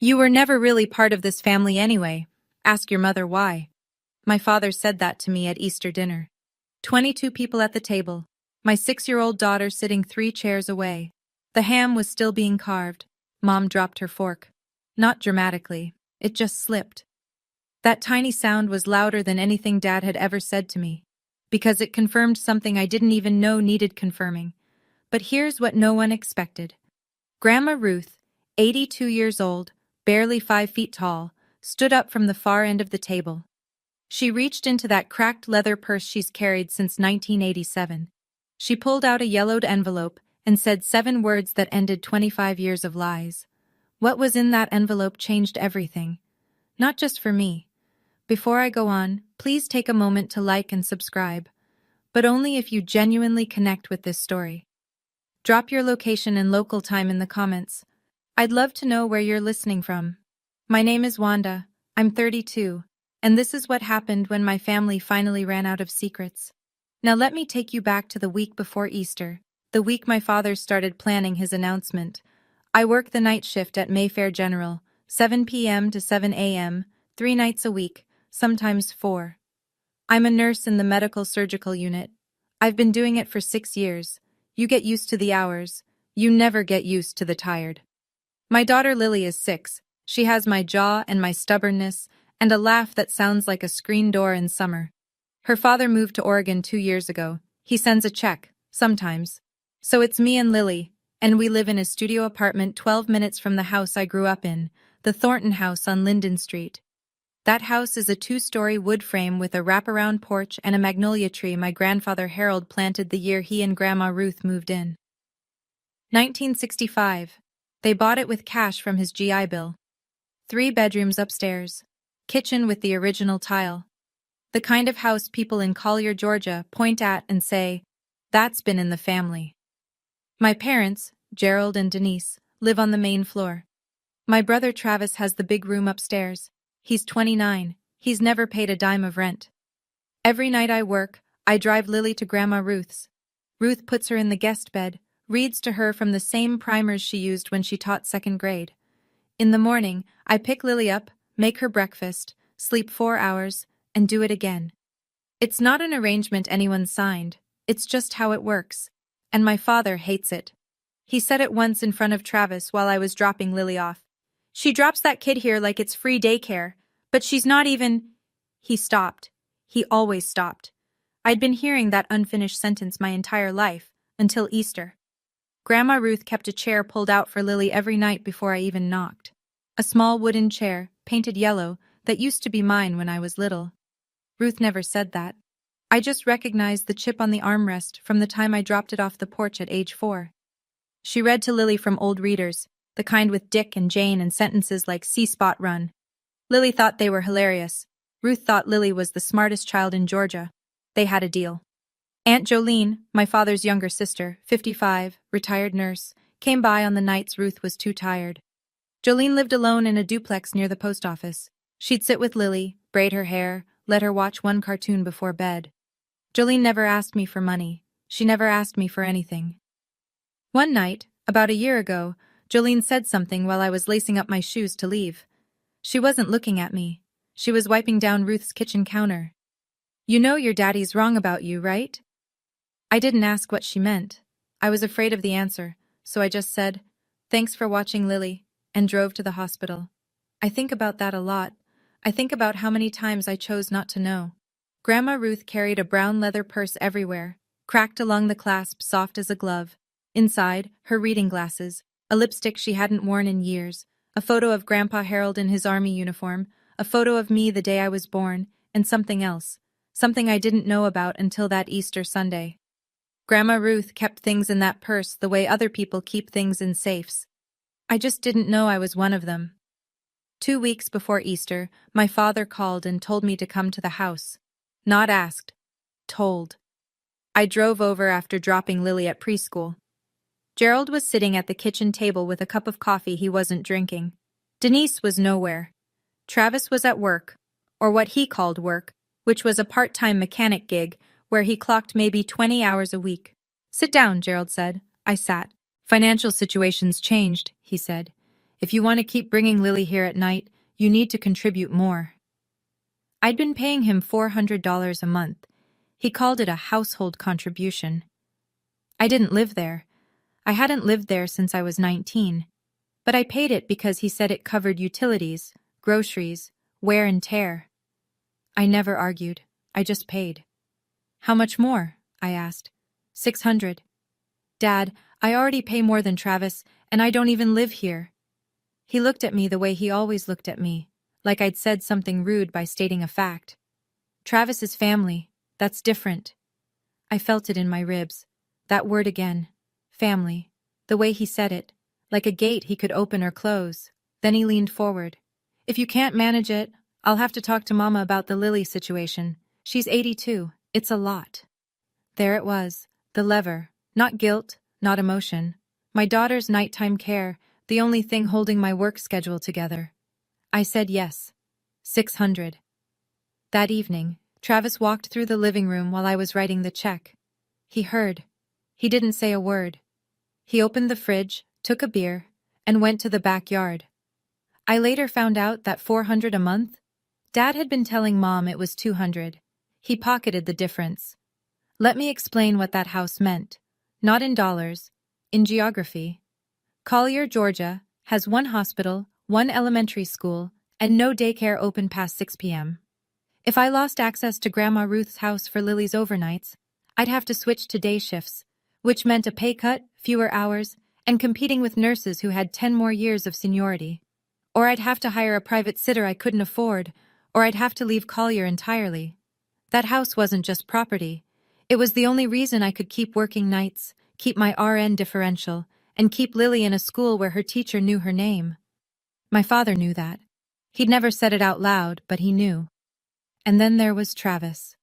You were never really part of this family anyway. Ask your mother why. My father said that to me at Easter dinner. 22 people at the table. My 6-year-old daughter sitting 3 chairs away. The ham was still being carved. Mom dropped her fork. Not dramatically. It just slipped. That tiny sound was louder than anything Dad had ever said to me, because it confirmed something I didn't even know needed confirming. But here's what no one expected. Grandma Ruth, 82 years old, barely 5 feet tall, stood up from the far end of the table. She reached into that cracked leather purse she's carried since 1987. She pulled out a yellowed envelope and said 7 words that ended 25 years of lies. What was in that envelope changed everything. Not just for me. Before I go on, please take a moment to like and subscribe, but only if you genuinely connect with this story. Drop your location and local time in the comments. I'd love to know where you're listening from. My name is Wanda. I'm 32, and this is what happened when my family finally ran out of secrets. Now let me take you back to the week before Easter, the week my father started planning his announcement. I work the night shift at Mayfair General, 7 p.m. to 7 a.m., 3 nights a week, sometimes 4. I'm a nurse in the medical surgical unit. I've been doing it for 6 years. You get used to the hours. You never get used to the tired. My daughter Lily is 6. She has my jaw and my stubbornness, and a laugh that sounds like a screen door in summer. Her father moved to Oregon 2 years ago. He sends a check, sometimes. So it's me and Lily, and we live in a studio apartment 12 minutes from the house I grew up in, the Thornton House on Linden Street. That house is a 2-story wood frame with a wraparound porch and a magnolia tree my grandfather Harold planted the year he and Grandma Ruth moved in. 1965. They bought it with cash from his GI Bill. 3 bedrooms upstairs. Kitchen with the original tile. The kind of house people in Collier, Georgia, point at and say, "That's been in the family." My parents, Gerald and Denise, live on the main floor. My brother Travis has the big room upstairs. He's 29. He's never paid a dime of rent. Every night I work, I drive Lily to Grandma Ruth's. Ruth puts her in the guest bed, reads to her from the same primers she used when she taught 2nd grade. In the morning, I pick Lily up, make her breakfast, sleep 4 hours, and do it again. It's not an arrangement anyone signed. It's just how it works. And my father hates it. He said it once in front of Travis while I was dropping Lily off. "She drops that kid here like it's free daycare, but she's not even—" He stopped. He always stopped. I'd been hearing that unfinished sentence my entire life, until Easter. Grandma Ruth kept a chair pulled out for Lily every night before I even knocked. A small wooden chair, painted yellow, that used to be mine when I was little. Ruth never said that. I just recognized the chip on the armrest from the time I dropped it off the porch at age 4. She read to Lily from old readers, the kind with Dick and Jane and sentences like "See Spot Run." Lily thought they were hilarious. Ruth thought Lily was the smartest child in Georgia. They had a deal. Aunt Jolene, my father's younger sister, 55, retired nurse, came by on the nights Ruth was too tired. Jolene lived alone in a duplex near the post office. She'd sit with Lily, braid her hair, let her watch one cartoon before bed. Jolene never asked me for money. She never asked me for anything. One night, about a year ago, Jolene said something while I was lacing up my shoes to leave. She wasn't looking at me. She was wiping down Ruth's kitchen counter. "You know your daddy's wrong about you, right?" I didn't ask what she meant. I was afraid of the answer, so I just said, "Thanks for watching, Lily," and drove to the hospital. I think about that a lot. I think about how many times I chose not to know. Grandma Ruth carried a brown leather purse everywhere, cracked along the clasp soft as a glove. Inside, her reading glasses, a lipstick she hadn't worn in years, a photo of Grandpa Harold in his army uniform, a photo of me the day I was born, and something else, something I didn't know about until that Easter Sunday. Grandma Ruth kept things in that purse the way other people keep things in safes. I just didn't know I was one of them. 2 weeks before Easter, my father called and told me to come to the house. Not asked. Told. I drove over after dropping Lily at preschool. Gerald was sitting at the kitchen table with a cup of coffee he wasn't drinking. Denise was nowhere. Travis was at work, or what he called work, which was a part-time mechanic gig where he clocked maybe 20 hours a week. "Sit down," Gerald said. I sat. "Financial situation's changed," he said. If you want to keep bringing Lily here at night, you need to contribute more. I'd been paying him $400 a month. He called it a household contribution. I didn't live there. I hadn't lived there since I was 19. But I paid it because he said it covered utilities, groceries, wear and tear. I never argued. I just paid. How much more? I asked. $600. Dad, I already pay more than Travis, and I don't even live here. He looked at me the way he always looked at me, like I'd said something rude by stating a fact. Travis's family, that's different. I felt it in my ribs. That word again. Family. The way he said it. Like a gate he could open or close. Then he leaned forward. If you can't manage it, I'll have to talk to Mama about the Lily situation. She's 82. It's a lot. There it was. The lever. Not guilt, not emotion. My daughter's nighttime care, the only thing holding my work schedule together. I said yes. $600. That evening, Travis walked through the living room while I was writing the check. He heard. He didn't say a word. He opened the fridge, took a beer, and went to the backyard. I later found out that $400 a month? Dad had been telling Mom it was $200. He pocketed the difference. Let me explain what that house meant. Not in dollars, in geography. Collier, Georgia, has one hospital, one elementary school, and no daycare open past 6 p.m. If I lost access to Grandma Ruth's house for Lily's overnights, I'd have to switch to day shifts, which meant a pay cut, fewer hours, and competing with nurses who had 10 more years of seniority. Or I'd have to hire a private sitter I couldn't afford, or I'd have to leave Collier entirely. That house wasn't just property. It was the only reason I could keep working nights, keep my RN differential, and keep Lily in a school where her teacher knew her name. My father knew that. He'd never said it out loud, but he knew. And then there was Travis.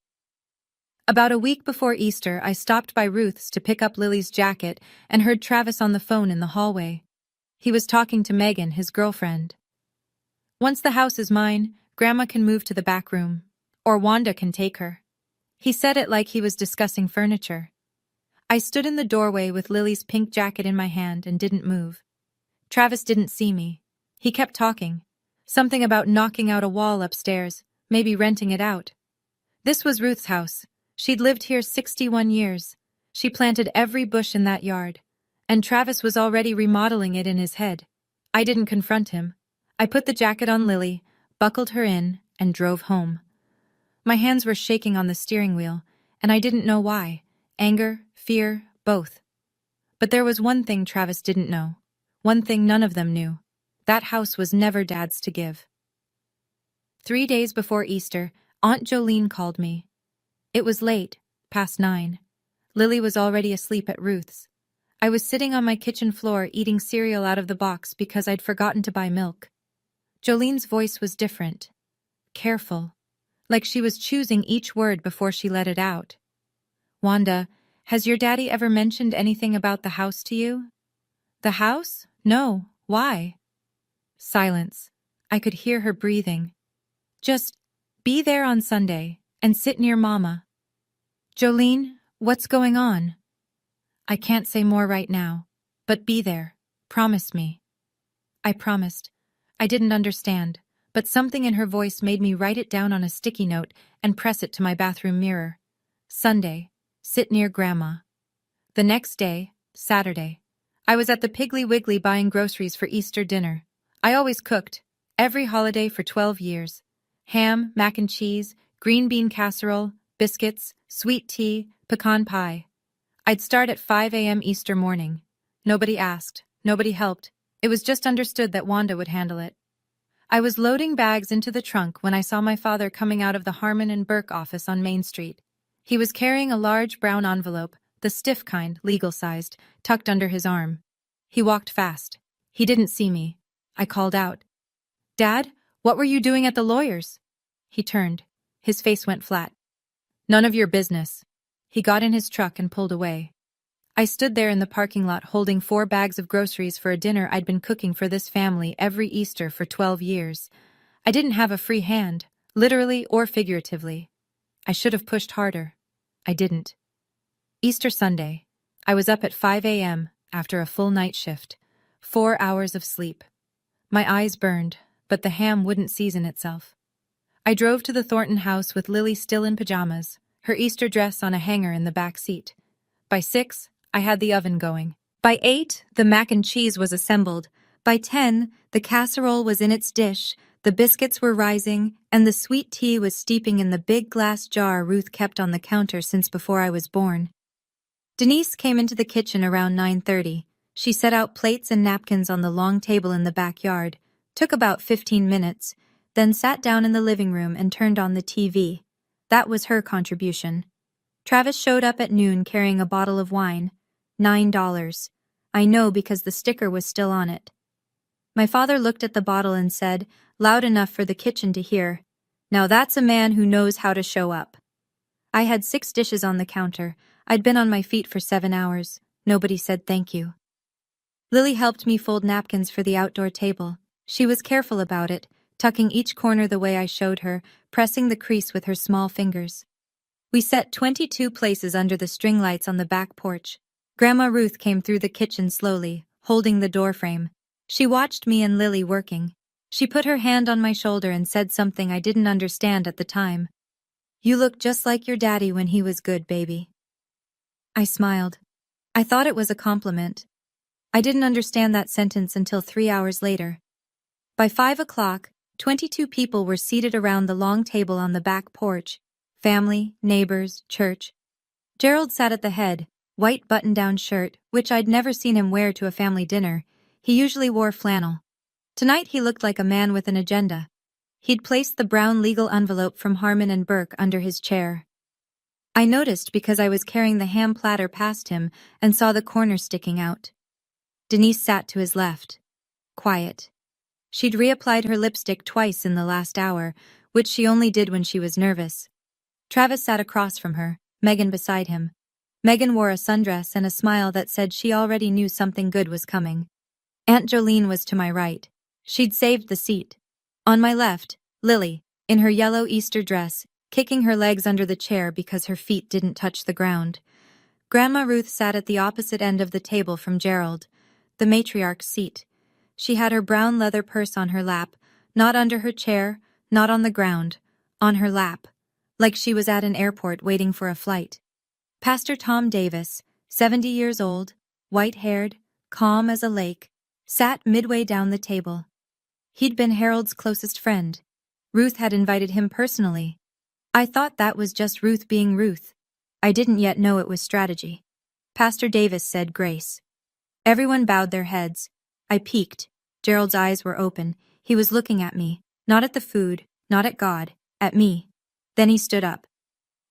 About a week before Easter, I stopped by Ruth's to pick up Lily's jacket and heard Travis on the phone in the hallway. He was talking to Megan, his girlfriend. Once the house is mine, Grandma can move to the back room. Or Wanda can take her. He said it like he was discussing furniture. I stood in the doorway with Lily's pink jacket in my hand and didn't move. Travis didn't see me. He kept talking. Something about knocking out a wall upstairs, maybe renting it out. This was Ruth's house. She'd lived here 61 years. She planted every bush in that yard. And Travis was already remodeling it in his head. I didn't confront him. I put the jacket on Lily, buckled her in, and drove home. My hands were shaking on the steering wheel, and I didn't know why. Anger, fear, both. But there was one thing Travis didn't know. One thing none of them knew. That house was never Dad's to give. 3 days before Easter, Aunt Jolene called me. It was late, past 9. Lily was already asleep at Ruth's. I was sitting on my kitchen floor eating cereal out of the box because I'd forgotten to buy milk. Jolene's voice was different. Careful. Like she was choosing each word before she let it out. Wanda, has your daddy ever mentioned anything about the house to you? The house? No. Why? Silence. I could hear her breathing. Just be there on Sunday and sit near Mama. Jolene, what's going on? I can't say more right now, but be there. Promise me. I promised. I didn't understand, but something in her voice made me write it down on a sticky note and press it to my bathroom mirror. Sunday. Sit near Grandma. The next day, Saturday, I was at the Piggly Wiggly buying groceries for Easter dinner. I always cooked, every holiday for 12 years. Ham, mac and cheese, green bean casserole, biscuits, sweet tea, pecan pie. I'd start at 5 a.m. Easter morning. Nobody asked, nobody helped. It was just understood that Wanda would handle it. I was loading bags into the trunk when I saw my father coming out of the Harmon and Burke office on Main Street. He was carrying a large brown envelope, the stiff kind, legal-sized, tucked under his arm. He walked fast. He didn't see me. I called out, "Dad, what were you doing at the lawyer's?" He turned. His face went flat. "None of your business." He got in his truck and pulled away. I stood there in the parking lot holding 4 bags of groceries for a dinner I'd been cooking for this family every Easter for 12 years. I didn't have a free hand, literally or figuratively. I should have pushed harder. I didn't. Easter Sunday. I was up at 5 a.m. after a full night shift. 4 hours of sleep. My eyes burned, but the ham wouldn't season itself. I drove to the Thornton house with Lily still in pajamas, her Easter dress on a hanger in the back seat. By 6, I had the oven going. By 8, the mac and cheese was assembled. By 10, the casserole was in its dish, the biscuits were rising, and the sweet tea was steeping in the big glass jar Ruth kept on the counter since before I was born. Denise came into the kitchen around 9:30. She set out plates and napkins on the long table in the backyard, took about 15 minutes, then sat down in the living room and turned on the TV. That was her contribution. Travis showed up at noon carrying a bottle of wine. $9. I know because the sticker was still on it. My father looked at the bottle and said, loud enough for the kitchen to hear, "Now that's a man who knows how to show up." I had 6 dishes on the counter. I'd been on my feet for 7 hours. Nobody said thank you. Lily helped me fold napkins for the outdoor table. She was careful about it, tucking each corner the way I showed her, pressing the crease with her small fingers. We set 22 places under the string lights on the back porch. Grandma Ruth came through the kitchen slowly, holding the doorframe. She watched me and Lily working. She put her hand on my shoulder and said something I didn't understand at the time. "You look just like your daddy when he was good, baby." I smiled. I thought it was a compliment. I didn't understand that sentence until 3 hours later. By 5 o'clock, 22 people were seated around the long table on the back porch. Family, neighbors, church. Gerald sat at the head, white button-down shirt, which I'd never seen him wear to a family dinner. He usually wore flannel. Tonight he looked like a man with an agenda. He'd placed the brown legal envelope from Harmon and Burke under his chair. I noticed because I was carrying the ham platter past him and saw the corner sticking out. Denise sat to his left. Quiet. She'd reapplied her lipstick twice in the last hour, which she only did when she was nervous. Travis sat across from her, Megan beside him. Megan wore a sundress and a smile that said she already knew something good was coming. Aunt Jolene was to my right. She'd saved the seat. On my left, Lily, in her yellow Easter dress, kicking her legs under the chair because her feet didn't touch the ground. Grandma Ruth sat at the opposite end of the table from Gerald, the matriarch's seat. She had her brown leather purse on her lap, not under her chair, not on the ground, on her lap, like she was at an airport waiting for a flight. Pastor Tom Davis, 70 years old, white-haired, calm as a lake, sat midway down the table. He'd been Harold's closest friend. Ruth had invited him personally. I thought that was just Ruth being Ruth. I didn't yet know it was strategy. Pastor Davis said grace. Everyone bowed their heads. I peeked. Gerald's eyes were open. He was looking at me, not at the food, not at God, at me. Then he stood up.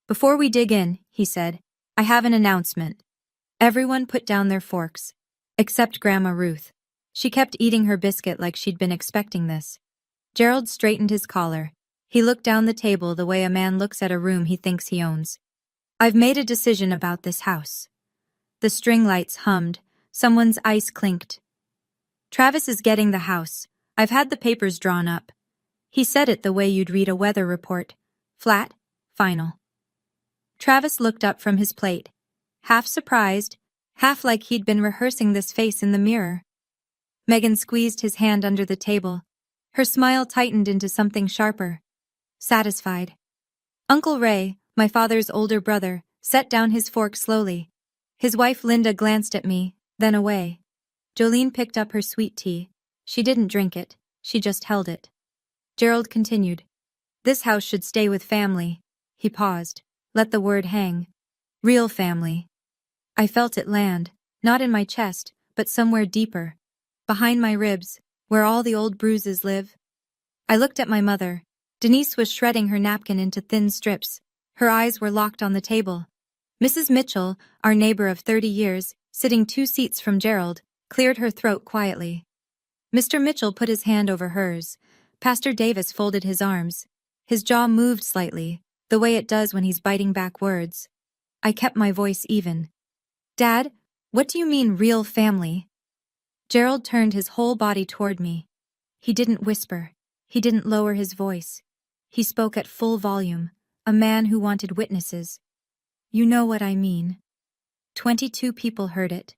"Before we dig in," he said, "I have an announcement." Everyone put down their forks, except Grandma Ruth. She kept eating her biscuit like she'd been expecting this. Gerald straightened his collar. He looked down the table the way a man looks at a room he thinks he owns. "I've made a decision about this house." The string lights hummed. Someone's ice clinked. "Travis is getting the house. I've had the papers drawn up." He said it the way you'd read a weather report. Flat, final. Travis looked up from his plate, half surprised, half like he'd been rehearsing this face in the mirror. Megan squeezed his hand under the table. Her smile tightened into something sharper. Satisfied. Uncle Ray, my father's older brother, set down his fork slowly. His wife Linda glanced at me, then away. Jolene picked up her sweet tea. She didn't drink it, she just held it. Gerald continued. "This house should stay with family." He paused, let the word hang. Real family. I felt it land, not in my chest, but somewhere deeper. Behind my ribs, where all the old bruises live. I looked at my mother. Denise was shredding her napkin into thin strips. Her eyes were locked on the table. Mrs. Mitchell, our neighbor of 30 years, sitting 2 seats from Gerald, cleared her throat quietly. Mr. Mitchell put his hand over hers. Pastor Davis folded his arms. His jaw moved slightly, the way it does when he's biting back words. I kept my voice even. "Dad, what do you mean real family?" Gerald turned his whole body toward me. He didn't whisper. He didn't lower his voice. He spoke at full volume, a man who wanted witnesses. "You know what I mean." 22 people heard it.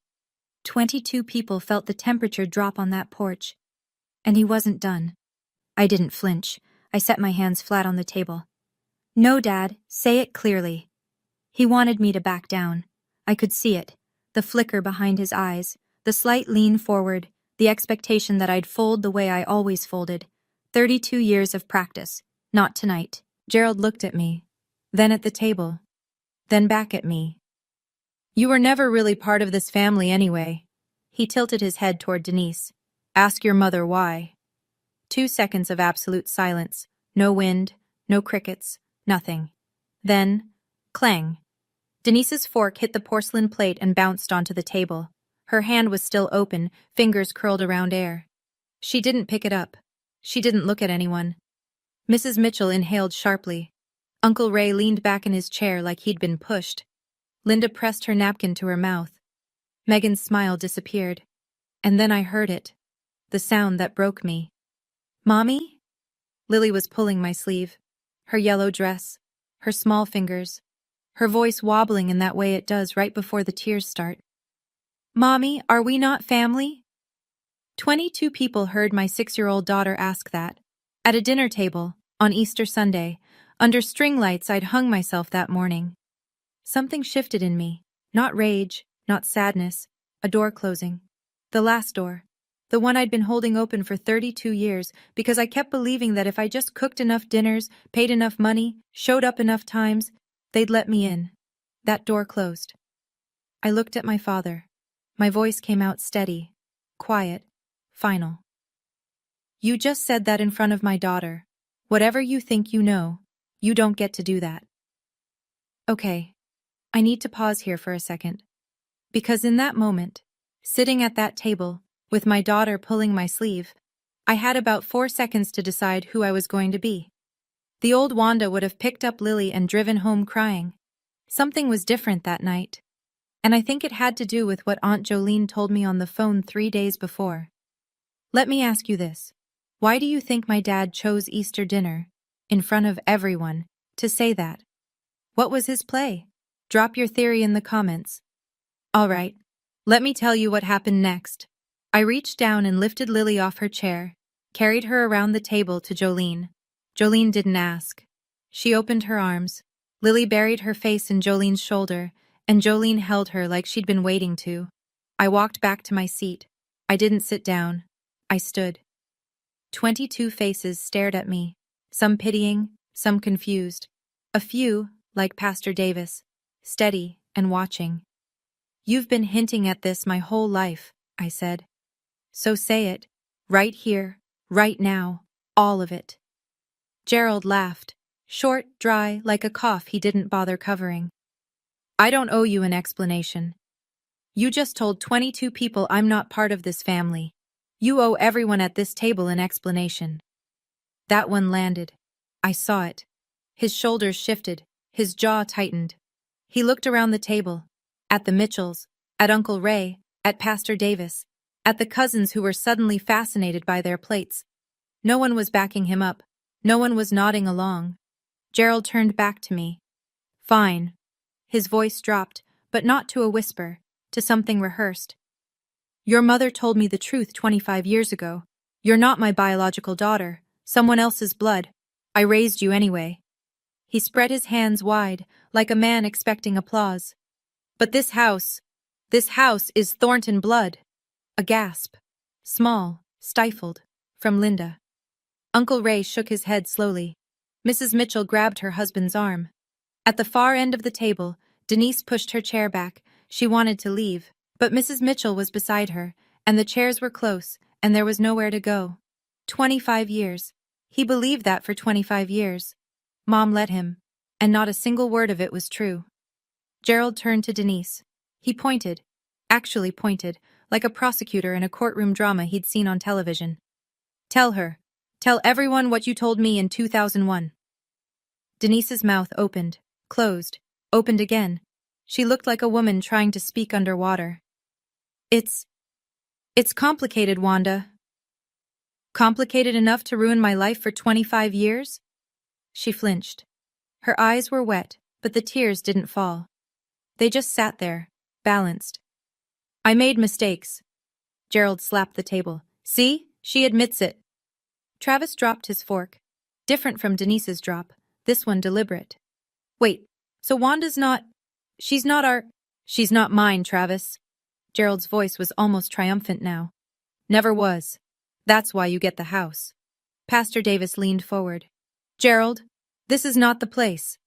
22 people felt the temperature drop on that porch. And he wasn't done. I didn't flinch. I set my hands flat on the table. No, Dad, say it clearly. He wanted me to back down. I could see it, the flicker behind his eyes, the slight lean forward, the expectation that I'd fold the way I always folded. 32 years of practice. Not tonight. Gerald looked at me, then at the table, then back at me. You were never really part of this family anyway. He tilted his head toward Denise. Ask your mother why. 2 seconds of absolute silence. No wind, no crickets, nothing. Then, clang. Denise's fork hit the porcelain plate and bounced onto the table. Her hand was still open, fingers curled around air. She didn't pick it up. She didn't look at anyone. Mrs. Mitchell inhaled sharply. Uncle Ray leaned back in his chair like he'd been pushed. Linda pressed her napkin to her mouth. Megan's smile disappeared. And then I heard it. The sound that broke me. Mommy? Lily was pulling my sleeve. Her yellow dress. Her small fingers. Her voice wobbling in that way it does right before the tears start. Mommy, are we not family? 22 people heard my 6-year-old daughter ask that. At a dinner table, on Easter Sunday, under string lights I'd hung myself that morning. Something shifted in me. Not rage, not sadness. A door closing. The last door. The one I'd been holding open for 32 years because I kept believing that if I just cooked enough dinners, paid enough money, showed up enough times, they'd let me in. That door closed. I looked at my father. My voice came out steady, quiet, final. You just said that in front of my daughter. Whatever you think you know, you don't get to do that. Okay. I need to pause here for a second. Because in that moment, sitting at that table, with my daughter pulling my sleeve, I had about 4 seconds to decide who I was going to be. The old Wanda would have picked up Lily and driven home crying. Something was different that night. And I think it had to do with what Aunt Jolene told me on the phone 3 days before. Let me ask you this. Why do you think my dad chose Easter dinner, in front of everyone, to say that? What was his play? Drop your theory in the comments. All right, let me tell you what happened next. I reached down and lifted Lily off her chair, carried her around the table to Jolene. Jolene didn't ask. She opened her arms. Lily buried her face in Jolene's shoulder, and Jolene held her like she'd been waiting to. I walked back to my seat. I didn't sit down. I stood. 22 faces stared at me, some pitying, some confused. A few, like Pastor Davis, steady and watching. You've been hinting at this my whole life, I said. So say it, right here, right now, all of it. Gerald laughed, short, dry, like a cough he didn't bother covering. I don't owe you an explanation. You just told 22 people I'm not part of this family. You owe everyone at this table an explanation. That one landed. I saw it. His shoulders shifted, his jaw tightened. He looked around the table, at the Mitchells, at Uncle Ray, at Pastor Davis, at the cousins who were suddenly fascinated by their plates. No one was backing him up. No one was nodding along. Gerald turned back to me. Fine. His voice dropped, but not to a whisper, to something rehearsed. Your mother told me the truth 25 years ago. You're not my biological daughter, someone else's blood. I raised you anyway. He spread his hands wide, like a man expecting applause. But this house is Thornton blood. A gasp. Small, stifled, from Linda. Uncle Ray shook his head slowly. Mrs. Mitchell grabbed her husband's arm. At the far end of the table, Denise pushed her chair back. She wanted to leave, but Mrs. Mitchell was beside her, and the chairs were close, and there was nowhere to go. 25 years. He believed that for 25 years. Mom let him, and not a single word of it was true. Gerald turned to Denise. He pointed, actually pointed, like a prosecutor in a courtroom drama he'd seen on television. Tell her. Tell everyone what you told me in 2001. Denise's mouth opened, closed, opened again. She looked like a woman trying to speak underwater. It's complicated, Wanda. Complicated enough to ruin my life for 25 years? She flinched. Her eyes were wet, but the tears didn't fall. They just sat there, balanced. I made mistakes. Gerald slapped the table. See? She admits it. Travis dropped his fork. Different from Denise's drop, this one deliberate. Wait, so Wanda's not… She's not our… She's not mine, Travis. Gerald's voice was almost triumphant now. Never was. That's why you get the house. Pastor Davis leaned forward. Gerald, this is not the place.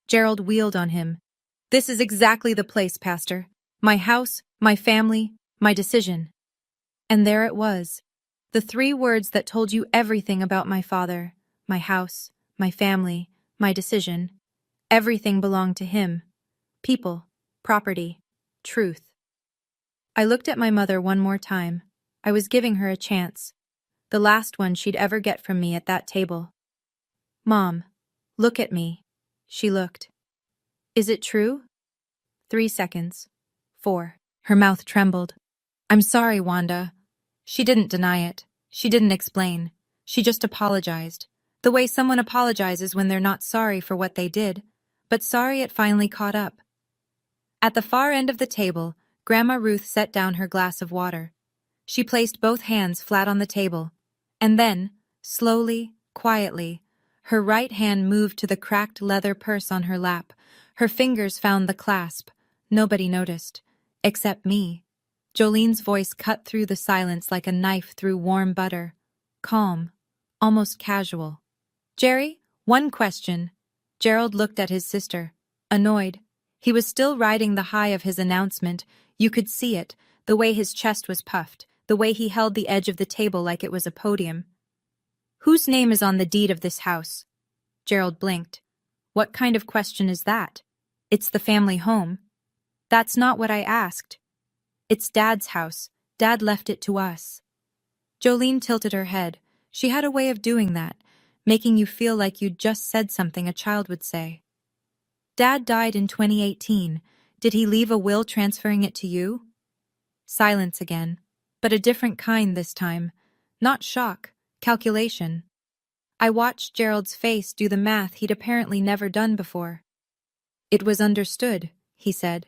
Gerald wheeled on him. This is exactly the place, Pastor. My house, my family, my decision. And there it was. The 3 words that told you everything about my father, my house, my family, my decision. Everything belonged to him. People, property, truth. I looked at my mother one more time. I was giving her a chance. The last one she'd ever get from me at that table. Mom, look at me. She looked. Is it true? 3 seconds. 4. Her mouth trembled. I'm sorry, Wanda. She didn't deny it. She didn't explain. She just apologized. The way someone apologizes when they're not sorry for what they did, but sorry it finally caught up. At the far end of the table, Grandma Ruth set down her glass of water. She placed both hands flat on the table, and then, slowly, quietly, her right hand moved to the cracked leather purse on her lap. Her fingers found the clasp. Nobody noticed, except me. Jolene's voice cut through the silence like a knife through warm butter. Calm, almost casual. Jerry, one question. Gerald looked at his sister, annoyed. He was still riding the high of his announcement. You could see it, the way his chest was puffed, the way he held the edge of the table like it was a podium. Whose name is on the deed of this house? Gerald blinked. What kind of question is that? It's the family home. That's not what I asked. It's Dad's house. Dad left it to us. Jolene tilted her head. She had a way of doing that, making you feel like you'd just said something a child would say. Dad died in 2018. Did he leave a will transferring it to you? Silence again, but a different kind this time. Not shock, calculation. I watched Gerald's face do the math he'd apparently never done before. It was understood, he said.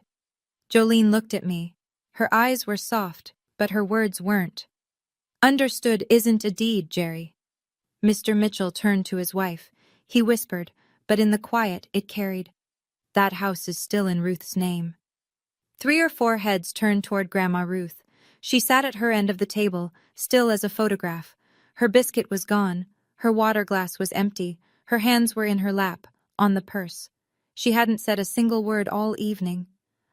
Jolene looked at me. Her eyes were soft, but her words weren't. Understood isn't a deed, Jerry. Mr. Mitchell turned to his wife. He whispered, but in the quiet it carried. That house is still in Ruth's name. 3 or 4 heads turned toward Grandma Ruth. She sat at her end of the table, still as a photograph. Her biscuit was gone. Her water glass was empty. Her hands were in her lap, on the purse. She hadn't said a single word all evening.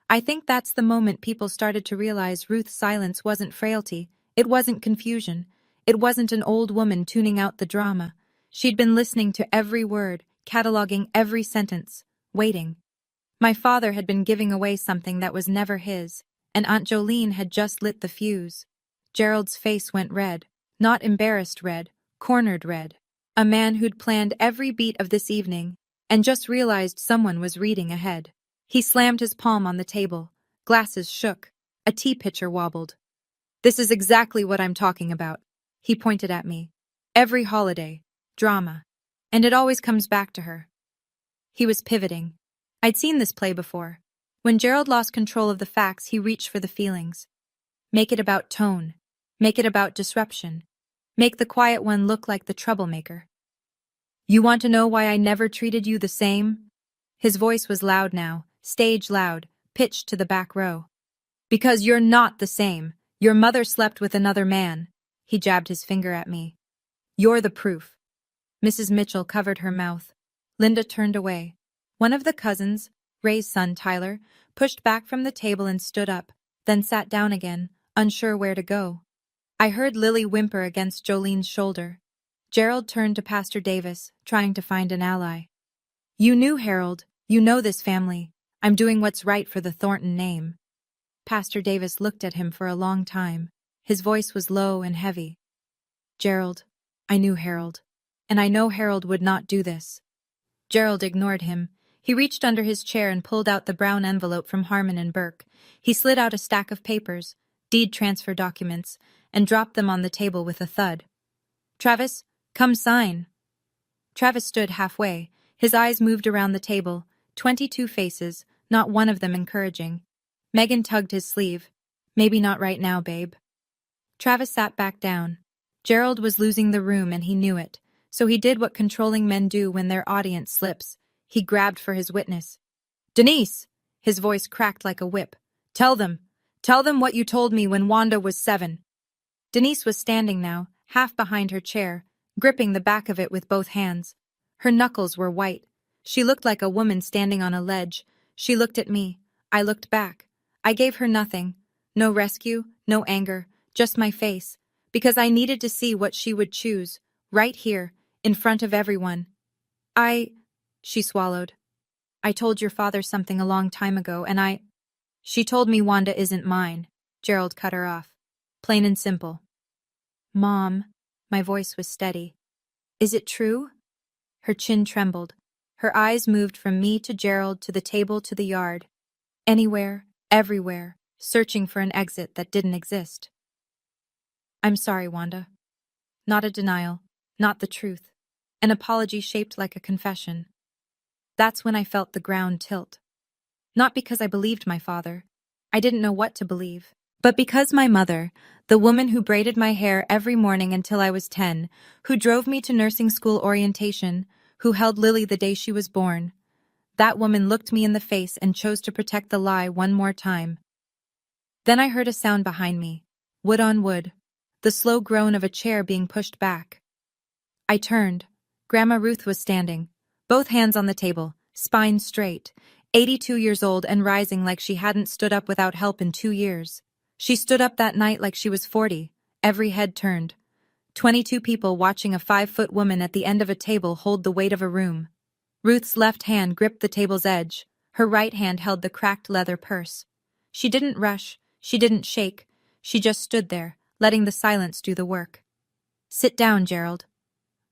I think that's the moment people started to realize Ruth's silence wasn't frailty. It wasn't confusion. It wasn't an old woman tuning out the drama. She'd been listening to every word, cataloging every sentence, waiting. My father had been giving away something that was never his, and Aunt Jolene had just lit the fuse. Gerald's face went red, not embarrassed red, cornered red. A man who'd planned every beat of this evening, and just realized someone was reading ahead. He slammed his palm on the table. Glasses shook. A tea pitcher wobbled. This is exactly what I'm talking about. He pointed at me. Every holiday. Drama. And it always comes back to her. He was pivoting. I'd seen this play before. When Gerald lost control of the facts, he reached for the feelings. Make it about tone. Make it about disruption. Make the quiet one look like the troublemaker. You want to know why I never treated you the same? His voice was loud now, stage loud, pitched to the back row. Because you're not the same. Your mother slept with another man. He jabbed his finger at me. You're the proof. Mrs. Mitchell covered her mouth. Linda turned away. One of the cousins, Ray's son Tyler, pushed back from the table and stood up, then sat down again, unsure where to go. I heard Lily whimper against Jolene's shoulder. Gerald turned to Pastor Davis, trying to find an ally. You knew Harold. You know this family. I'm doing what's right for the Thornton name. Pastor Davis looked at him for a long time. His voice was low and heavy. Gerald, I knew Harold. And I know Harold would not do this. Gerald ignored him. He reached under his chair and pulled out the brown envelope from Harmon and Burke. He slid out a stack of papers, deed transfer documents, and dropped them on the table with a thud. Travis, come sign. Travis stood halfway. His eyes moved around the table. 22 faces, not one of them encouraging. Megan tugged his sleeve. Maybe not right now, babe. Travis sat back down. Gerald was losing the room and he knew it, so he did what controlling men do when their audience slips. He grabbed for his witness. "Denise!" His voice cracked like a whip. Tell them what you told me when Wanda was 7. Denise was standing now, half behind her chair, gripping the back of it with both hands. Her knuckles were white. She looked like a woman standing on a ledge. She looked at me. I looked back. I gave her nothing. No rescue, no anger, just my face, because I needed to see what she would choose, right here, in front of everyone. She swallowed. I told your father something a long time ago, and She told me Wanda isn't mine. Gerald cut her off. Plain and simple. Mom, my voice was steady. Is it true? Her chin trembled. Her eyes moved from me to Gerald to the table to the yard. Anywhere, everywhere, searching for an exit that didn't exist. I'm sorry, Wanda. Not a denial, not the truth. An apology shaped like a confession. That's when I felt the ground tilt. Not because I believed my father. I didn't know what to believe. But because my mother, the woman who braided my hair every morning until I was 10, who drove me to nursing school orientation, who held Lily the day she was born, that woman looked me in the face and chose to protect the lie one more time. Then I heard a sound behind me, wood on wood, the slow groan of a chair being pushed back. I turned. Grandma Ruth was standing, both hands on the table, spine straight, 82 years old and rising like she hadn't stood up without help in 2 years. She stood up that night like she was 40, every head turned. 22 people watching a 5-foot woman at the end of a table hold the weight of a room. Ruth's left hand gripped the table's edge, her right hand held the cracked leather purse. She didn't rush, she didn't shake, she just stood there, letting the silence do the work. Sit down, Gerald.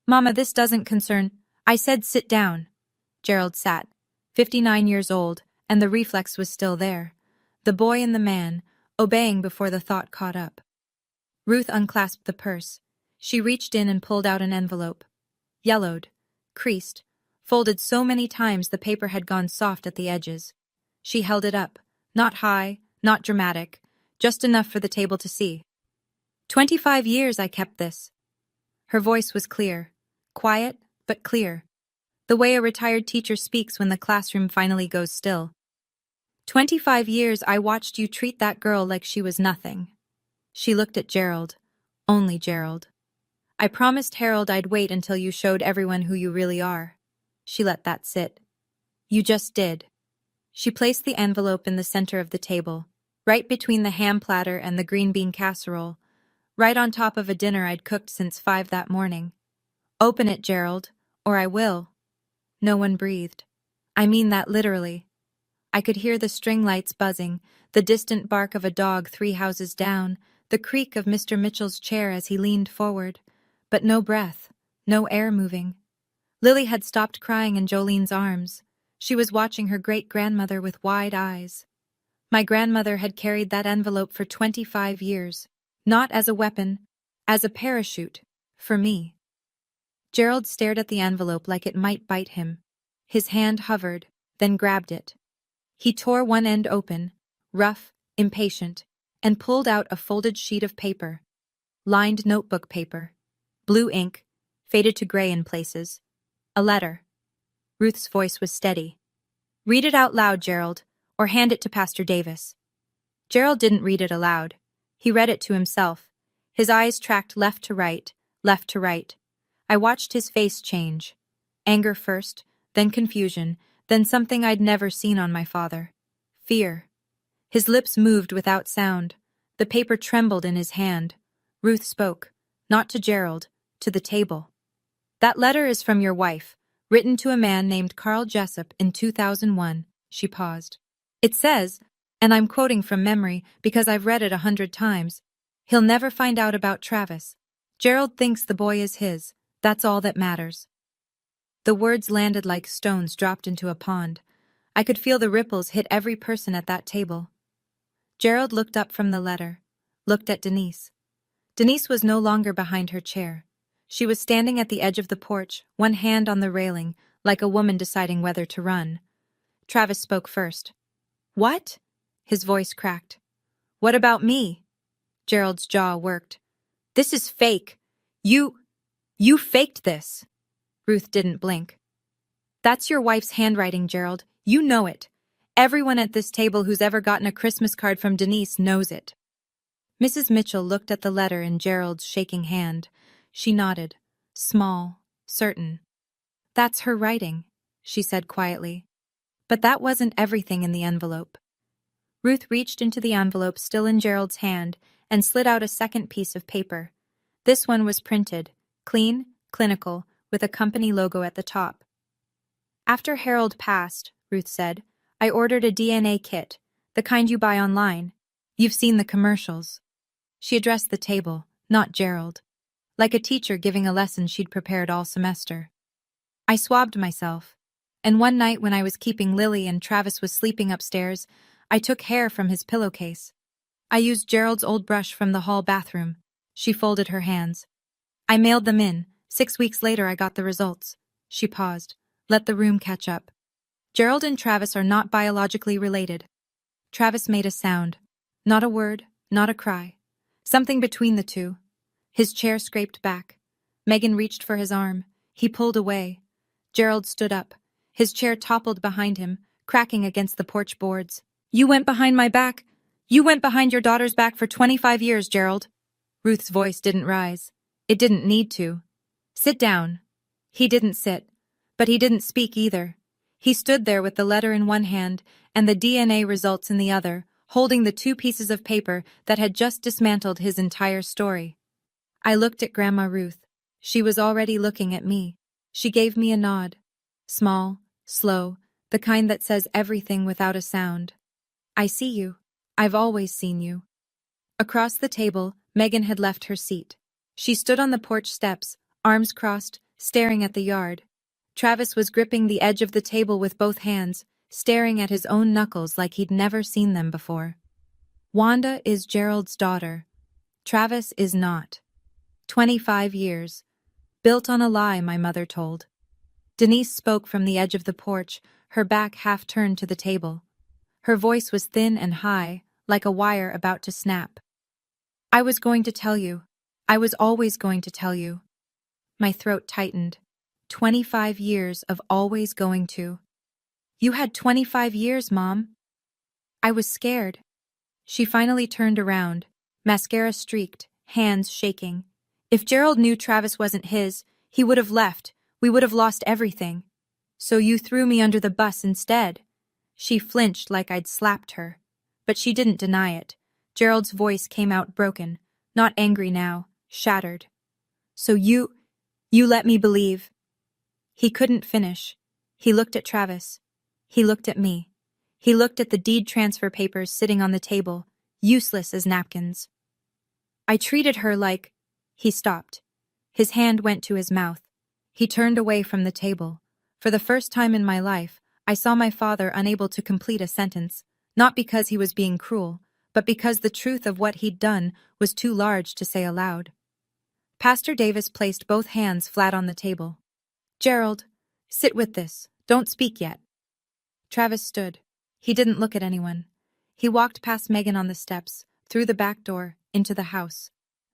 Mama, this doesn't concern. I said sit down. Gerald sat, 59 years old, and the reflex was still there. The boy and the man, obeying before the thought caught up. Ruth unclasped the purse. She reached in and pulled out an envelope. Yellowed, creased, folded so many times the paper had gone soft at the edges. She held it up, not high, not dramatic, just enough for the table to see. 25 years I kept this. Her voice was clear, quiet, but clear. The way a retired teacher speaks when the classroom finally goes still. 25 years I watched you treat that girl like she was nothing. She looked at Gerald. Only Gerald. I promised Harold I'd wait until you showed everyone who you really are. She let that sit. You just did. She placed the envelope in the center of the table, right between the ham platter and the green bean casserole, right on top of a dinner I'd cooked since 5 that morning. Open it, Gerald, or I will. No one breathed. I mean that literally. I could hear the string lights buzzing, the distant bark of a dog 3 houses down, the creak of Mr. Mitchell's chair as he leaned forward, but no breath, no air moving. Lily had stopped crying in Jolene's arms. She was watching her great-grandmother with wide eyes. My grandmother had carried that envelope for 25 years, not as a weapon, as a parachute, for me. Gerald stared at the envelope like it might bite him. His hand hovered, then grabbed it. He tore one end open, rough, impatient, and pulled out a folded sheet of paper. Lined notebook paper. Blue ink, faded to gray in places. A letter. Ruth's voice was steady. Read it out loud, Gerald, or hand it to Pastor Davis. Gerald didn't read it aloud. He read it to himself. His eyes tracked left to right, left to right. I watched his face change. Anger first, then confusion, then something I'd never seen on my father. Fear. His lips moved without sound. The paper trembled in his hand. Ruth spoke, not to Gerald, to the table. That letter is from your wife, written to a man named Carl Jessup in 2001. She paused. It says, and I'm quoting from memory because I've read it 100 times, he'll never find out about Travis. Gerald thinks the boy is his. That's all that matters. The words landed like stones dropped into a pond. I could feel the ripples hit every person at that table. Gerald looked up from the letter, looked at Denise. Denise was no longer behind her chair. She was standing at the edge of the porch, one hand on the railing, like a woman deciding whether to run. Travis spoke first. What? His voice cracked. What about me? Gerald's jaw worked. This is fake. You faked this. Ruth didn't blink. That's your wife's handwriting, Gerald. You know it. Everyone at this table who's ever gotten a Christmas card from Denise knows it. Mrs. Mitchell looked at the letter in Gerald's shaking hand. She nodded. Small, certain. That's her writing, she said quietly. But that wasn't everything in the envelope. Ruth reached into the envelope still in Gerald's hand and slid out a second piece of paper. This one was printed, clean, clinical, with a company logo at the top. After Harold passed, Ruth said, I ordered a DNA kit, the kind you buy online. You've seen the commercials. She addressed the table, not Gerald, like a teacher giving a lesson she'd prepared all semester. I swabbed myself, and one night when I was keeping Lily and Travis was sleeping upstairs, I took hair from his pillowcase. I used Gerald's old brush from the hall bathroom. She folded her hands. I mailed them in. 6 weeks later I got the results. She paused. Let the room catch up. Gerald and Travis are not biologically related. Travis made a sound. Not a word, not a cry. Something between the two. His chair scraped back. Megan reached for his arm. He pulled away. Gerald stood up. His chair toppled behind him, cracking against the porch boards. You went behind my back. You went behind your daughter's back for 25 years, Gerald. Ruth's voice didn't rise. It didn't need to. Sit down. He didn't sit, but he didn't speak either. He stood there with the letter in one hand and the DNA results in the other, holding the two pieces of paper that had just dismantled his entire story. I looked at Grandma Ruth. She was already looking at me. She gave me a nod. Small, slow, the kind that says everything without a sound. I see you. I've always seen you. Across the table, Megan had left her seat. She stood on the porch steps, arms crossed, staring at the yard. Travis was gripping the edge of the table with both hands, staring at his own knuckles like he'd never seen them before. Wanda is Gerald's daughter. Travis is not. 25 years. Built on a lie, my mother told. Denise spoke from the edge of the porch, her back half turned to the table. Her voice was thin and high, like a wire about to snap. I was going to tell you. I was always going to tell you. My throat tightened. 25 years of always going to. You had 25 years, Mom. I was scared. She finally turned around, mascara streaked, hands shaking. If Gerald knew Travis wasn't his, he would have left. We would have lost everything. So you threw me under the bus instead. She flinched like I'd slapped her. But she didn't deny it. Gerald's voice came out broken, not angry now, shattered. So you let me believe. He couldn't finish. He looked at Travis. He looked at me. He looked at the deed transfer papers sitting on the table, useless as napkins. I treated her like... He stopped. His hand went to his mouth. He turned away from the table. For the first time in my life, I saw my father unable to complete a sentence, not because he was being cruel, but because the truth of what he'd done was too large to say aloud. Pastor Davis placed both hands flat on the table. Gerald, sit with this. Don't speak yet. Travis stood. He didn't look at anyone. He walked past Megan on the steps, through the back door, into the house.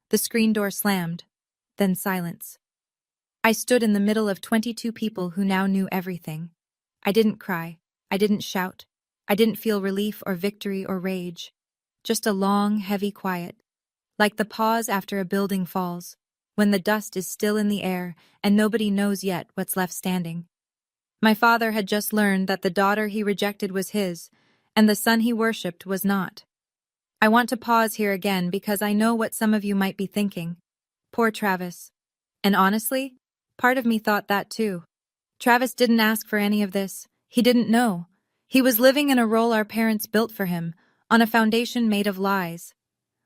The screen door slammed. Then silence. I stood in the middle of 22 people who now knew everything. I didn't cry. I didn't shout. I didn't feel relief or victory or rage. Just a long, heavy quiet. Like the pause after a building falls, when the dust is still in the air and nobody knows yet what's left standing. My father had just learned that the daughter he rejected was his, and the son he worshipped was not. I want to pause here again because I know what some of you might be thinking. Poor Travis. And honestly, part of me thought that too. Travis didn't ask for any of this. He didn't know. He was living in a role our parents built for him, on a foundation made of lies.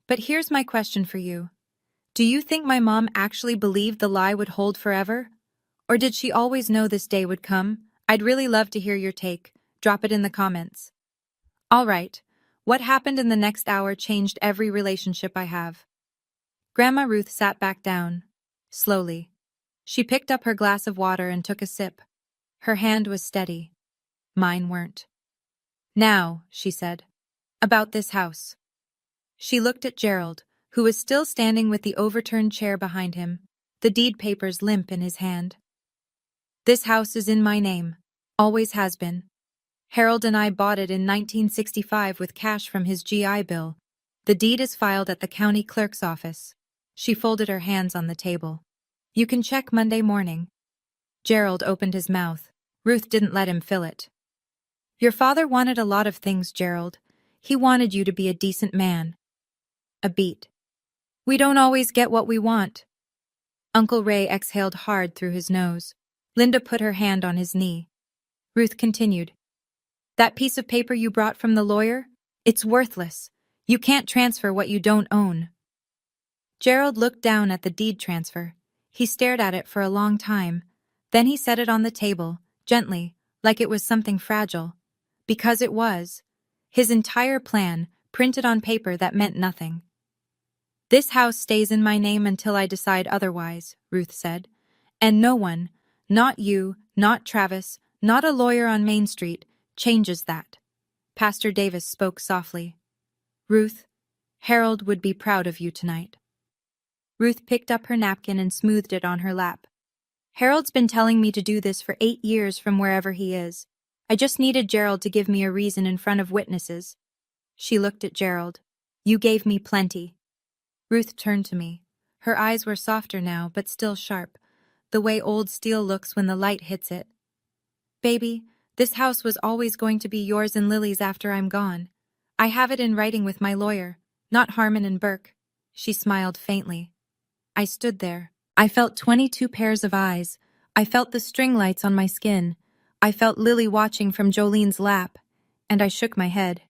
But here's my question for you. Do you think my mom actually believed the lie would hold forever? Or did she always know this day would come? I'd really love to hear your take. Drop it in the comments. All right. What happened in the next hour changed every relationship I have. Grandma Ruth sat back down, slowly. She picked up her glass of water and took a sip. Her hand was steady. Mine weren't. Now, she said, about this house. She looked at Gerald, who was still standing with the overturned chair behind him. the deed papers limp in his hand. This house is in my name. Always has been. Harold and I bought it in 1965 with cash from his GI Bill. The deed is filed at the county clerk's office. She folded her hands on the table. You can check Monday morning. Gerald opened his mouth. Ruth didn't let him fill it. Your father wanted a lot of things, Gerald. He wanted you to be a decent man. A beat. We don't always get what we want. Uncle Ray exhaled hard through his nose. Linda put her hand on his knee. Ruth continued. That piece of paper you brought from the lawyer? It's worthless. You can't transfer what you don't own. Gerald looked down at the deed transfer. He stared at it for a long time. Then he set it on the table, gently, like it was something fragile. Because it was. His entire plan, printed on paper that meant nothing. This house stays in my name until I decide otherwise, Ruth said. And no one, not you, not Travis, not a lawyer on Main Street, changes that. Pastor Davis spoke softly. Ruth, Harold would be proud of you tonight. Ruth picked up her napkin and smoothed it on her lap. Harold's been telling me to do this for 8 years from wherever he is. I just needed Gerald to give me a reason in front of witnesses. She looked at Gerald. You gave me plenty. Ruth turned to me. Her eyes were softer now, but still sharp, the way old steel looks when the light hits it. Baby, this house was always going to be yours and Lily's after I'm gone. I have it in writing with my lawyer, not Harmon and Burke. She smiled faintly. I stood there. I felt 22 pairs of eyes. I felt the string lights on my skin. I felt Lily watching from Jolene's lap, and I shook my head.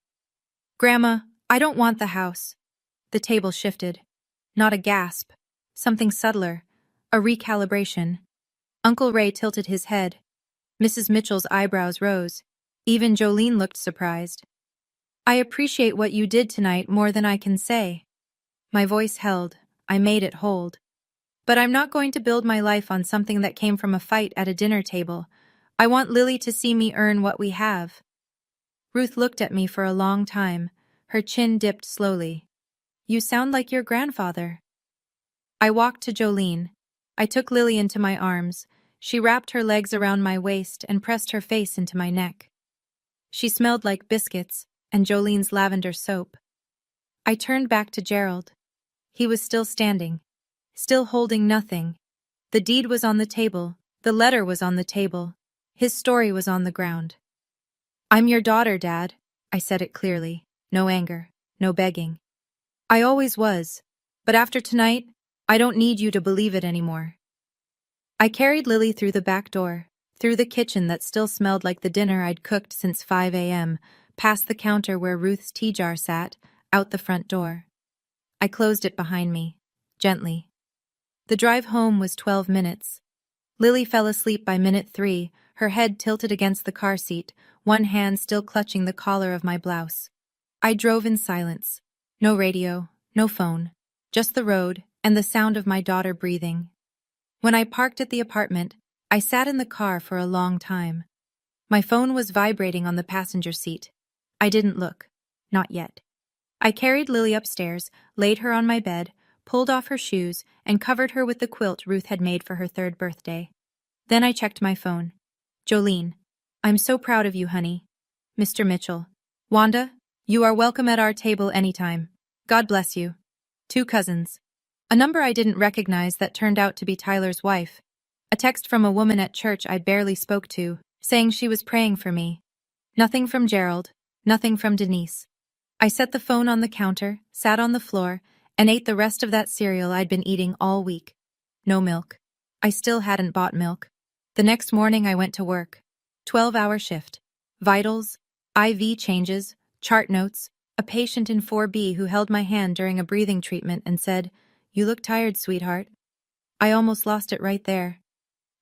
Grandma, I don't want the house. The table shifted. Not a gasp. Something subtler. A recalibration. Uncle Ray tilted his head. Mrs. Mitchell's eyebrows rose. Even Jolene looked surprised. I appreciate what you did tonight more than I can say. My voice held. I made it hold. But I'm not going to build my life on something that came from a fight at a dinner table. I want Lily to see me earn what we have. Ruth looked at me for a long time. Her chin dipped slowly. You sound like your grandfather. I walked to Jolene. I took Lily into my arms. She wrapped her legs around my waist and pressed her face into my neck. She smelled like biscuits and Jolene's lavender soap. I turned back to Gerald. He was still standing, still holding nothing. The deed was on the table. The letter was on the table. His story was on the ground. I'm your daughter, Dad. I said it clearly. No anger, no begging. I always was. But after tonight, I don't need you to believe it anymore. I carried Lily through the back door, through the kitchen that still smelled like the dinner I'd cooked since 5 a.m., past the counter where Ruth's tea jar sat, out the front door. I closed it behind me, gently. The drive home was 12 minutes. Lily fell asleep by minute 3, her head tilted against the car seat, one hand still clutching the collar of my blouse. I drove in silence. No radio, no phone, just the road and the sound of my daughter breathing. When I parked at the apartment, I sat in the car for a long time. My phone was vibrating on the passenger seat. I didn't look. Not yet. I carried Lily upstairs, laid her on my bed, pulled off her shoes, and covered her with the quilt Ruth had made for her 3rd birthday. Then I checked my phone. Jolene, I'm so proud of you, honey. Mr. Mitchell. Wanda, you are welcome at our table anytime. God bless you. 2 cousins. A number I didn't recognize that turned out to be Tyler's wife. A text from a woman at church I barely spoke to, saying she was praying for me. Nothing from Gerald, nothing from Denise. I set the phone on the counter, sat on the floor, and ate the rest of that cereal I'd been eating all week. No milk. I still hadn't bought milk. The next morning I went to work. 12-hour shift. Vitals, IV changes, chart notes, a patient in 4B who held my hand during a breathing treatment and said, You look tired, sweetheart. I almost lost it right there.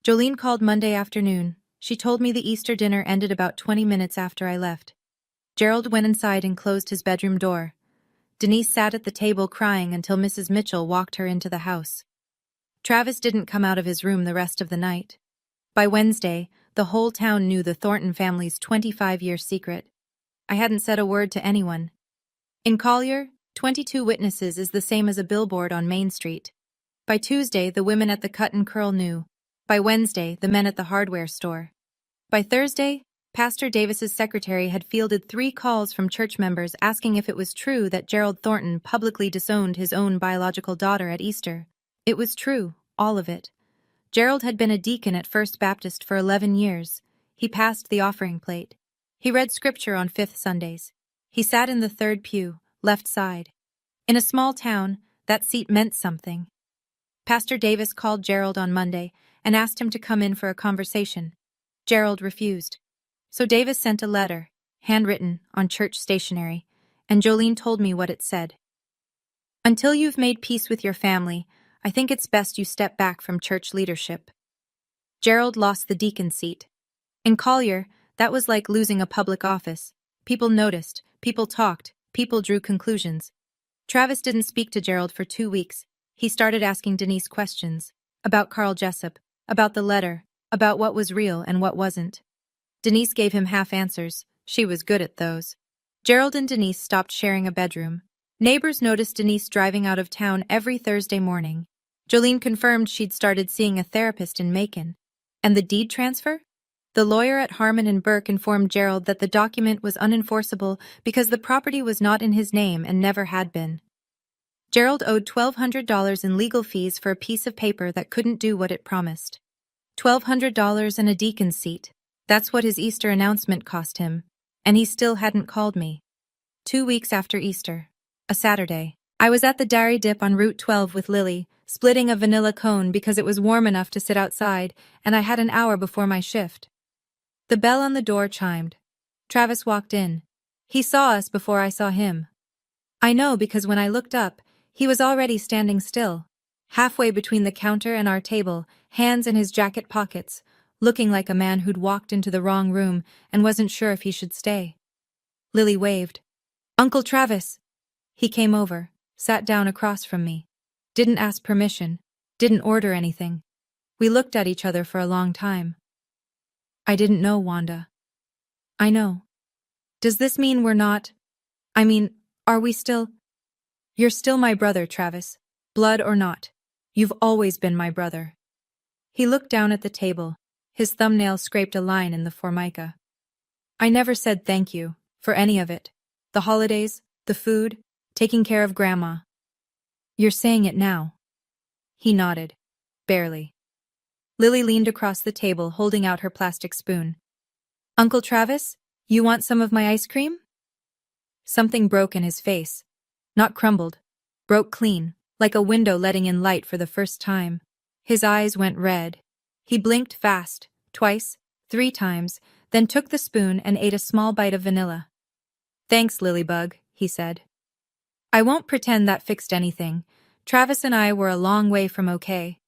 Jolene called Monday afternoon. She told me the Easter dinner ended about 20 minutes after I left. Gerald went inside and closed his bedroom door. Denise sat at the table crying until Mrs. Mitchell walked her into the house. Travis didn't come out of his room the rest of the night. By Wednesday, the whole town knew the Thornton family's 25-year secret. I hadn't said a word to anyone. In Collier, 22 witnesses is the same as a billboard on Main Street. By Tuesday, the women at the cut and curl knew. By Wednesday, the men at the hardware store. By Thursday, Pastor Davis's secretary had fielded 3 calls from church members asking if it was true that Gerald Thornton publicly disowned his own biological daughter at Easter. It was true, all of it. Gerald had been a deacon at First Baptist for 11 years. He passed the offering plate. He read scripture on 5th Sundays. He sat in the 3rd pew, left side. In a small town, that seat meant something. Pastor Davis called Gerald on Monday and asked him to come in for a conversation. Gerald refused. So Davis sent a letter, handwritten, on church stationery, and Jolene told me what it said. Until you've made peace with your family, I think it's best you step back from church leadership. Gerald lost the deacon seat. In Collier, that was like losing a public office. People noticed, people talked, people drew conclusions. Travis didn't speak to Gerald for 2 weeks. He started asking Denise questions. About Carl Jessup, about the letter, about what was real and what wasn't. Denise gave him half answers. She was good at those. Gerald and Denise stopped sharing a bedroom. Neighbors noticed Denise driving out of town every Thursday morning. Jolene confirmed she'd started seeing a therapist in Macon. And the deed transfer? The lawyer at Harmon and Burke informed Gerald that the document was unenforceable because the property was not in his name and never had been. Gerald owed $1,200 in legal fees for a piece of paper that couldn't do what it promised. $1,200 and a deacon's seat. That's what his Easter announcement cost him. And he still hadn't called me. 2 weeks after Easter, a Saturday, I was at the Dairy Dip on Route 12 with Lily, splitting a vanilla cone because it was warm enough to sit outside, and I had an hour before my shift. The bell on the door chimed. Travis walked in. He saw us before I saw him. I know because when I looked up, he was already standing still, halfway between the counter and our table, hands in his jacket pockets, looking like a man who'd walked into the wrong room and wasn't sure if he should stay. Lily waved. Uncle Travis! He came over, sat down across from me. Didn't ask permission, didn't order anything. We looked at each other for a long time. I didn't know, Wanda. I know. Does this mean we're not? I mean, are we still? You're still my brother, Travis. Blood or not. You've always been my brother. He looked down at the table. His thumbnail scraped a line in the formica. I never said thank you, for any of it. The holidays, the food, taking care of Grandma. You're saying it now. He nodded. Barely. Lily leaned across the table, holding out her plastic spoon. Uncle Travis, you want some of my ice cream? Something broke in his face. Not crumbled. Broke clean, like a window letting in light for the first time. His eyes went red. He blinked fast, twice, 3 times, then took the spoon and ate a small bite of vanilla. Thanks, Lilybug, he said. I won't pretend that fixed anything. Travis and I were a long way from okay.